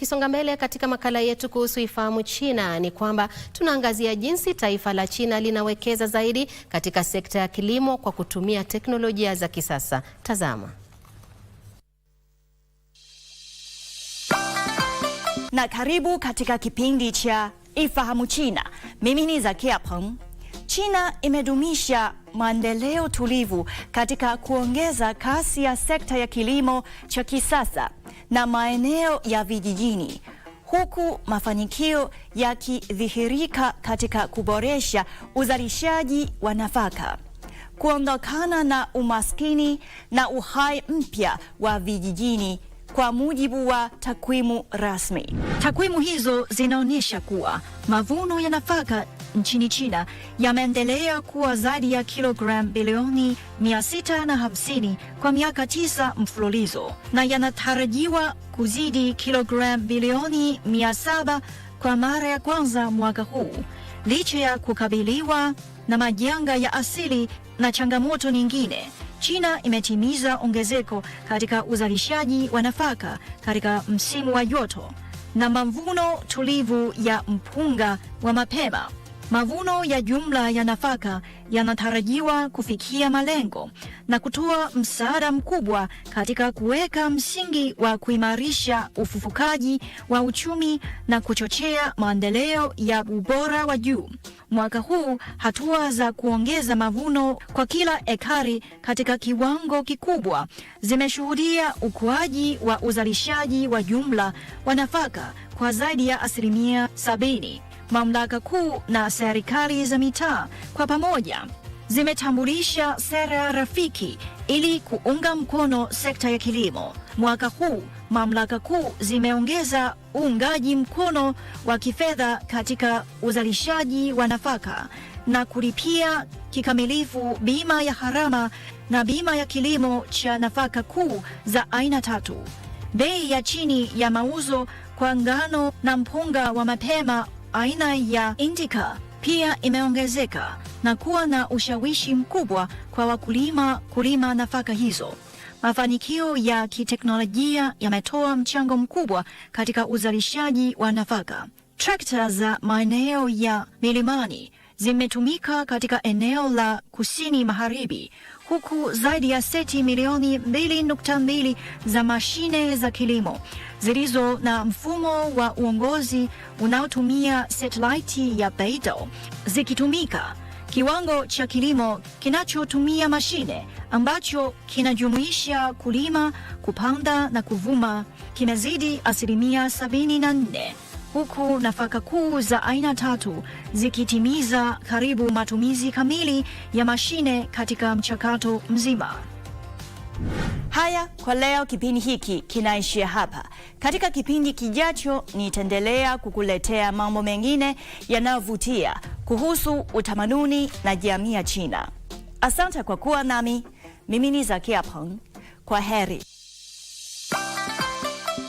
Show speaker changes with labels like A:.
A: Kisonga mbele katika makala yetu kuhusu Ifahamu China ni kwamba tunaangazia jinsi taifa la China linawekeza zaidi katika sekta ya kilimo kwa kutumia teknolojia za kisasa. Tazama.
B: Na karibu katika kipindi cha Ifahamu China. Mimi ni Zakia Peng. China imedumisha maendeleo tulivu katika kuongeza kasi ya sekta ya kilimo cha kisasa na maeneo ya vijijini, huku mafanikio yakidhihirika katika kuboresha uzalishaji wa nafaka, kuondokana na umaskini na uhai mpya wa vijijini. Kwa mujibu wa takwimu rasmi, takwimu hizo zinaonyesha kuwa mavuno ya nafaka nchini China yameendelea kuwa zaidi ya kilogram bilioni 650 kwa miaka 9 mfululizo na yanatarajiwa kuzidi kilogram bilioni 700 kwa mara ya kwanza mwaka huu, licha ya kukabiliwa na majanga ya asili na changamoto nyingine. China imetimiza ongezeko katika uzalishaji wa nafaka katika msimu wa joto na mavuno tulivu ya mpunga wa mapema. Mavuno ya jumla ya nafaka yanatarajiwa kufikia malengo na kutoa msaada mkubwa katika kuweka msingi wa kuimarisha ufufukaji wa uchumi na kuchochea maendeleo ya ubora wa juu. Mwaka huu, hatua za kuongeza mavuno kwa kila ekari katika kiwango kikubwa zimeshuhudia ukuaji wa uzalishaji wa jumla wa nafaka kwa zaidi ya 70%. Mamlaka kuu na serikali za mitaa kwa pamoja zimetambulisha sera rafiki ili kuunga mkono sekta ya kilimo. Mwaka huu, mamlaka kuu zimeongeza uungaji mkono wa kifedha katika uzalishaji wa nafaka na kulipia kikamilifu bima ya gharama na bima ya kilimo cha nafaka kuu za aina 3. Bei ya chini ya mauzo kwa ngano na mpunga wa mapema aina ya Indica pia imeongezeka na kuwa na ushawishi mkubwa kwa wakulima kulima nafaka hizo. Mafanikio ya kiteknolojia yametoa mchango mkubwa katika uzalishaji wa nafaka. Trakta za maeneo ya milimani zimetumika katika eneo la kusini magharibi, huku zaidi ya seti milioni 2.2 za mashine za kilimo zilizo na mfumo wa uongozi unaotumia satellite ya Beidou zikitumika. Kiwango cha kilimo kinachotumia mashine ambacho kinajumuisha kulima, kupanda na kuvuna kimezidi 74%, huku nafaka kuu za aina 3 zikitimiza karibu matumizi kamili ya mashine katika mchakato mzima. Haya, kwa leo kipindi hiki kinaishia hapa. Katika kipindi kijacho nitaendelea kukuletea mambo mengine yanayovutia kuhusu utamaduni na jamii ya China. Asante kwa kuwa nami. Mimi ni Zakia Peng. Kwa heri.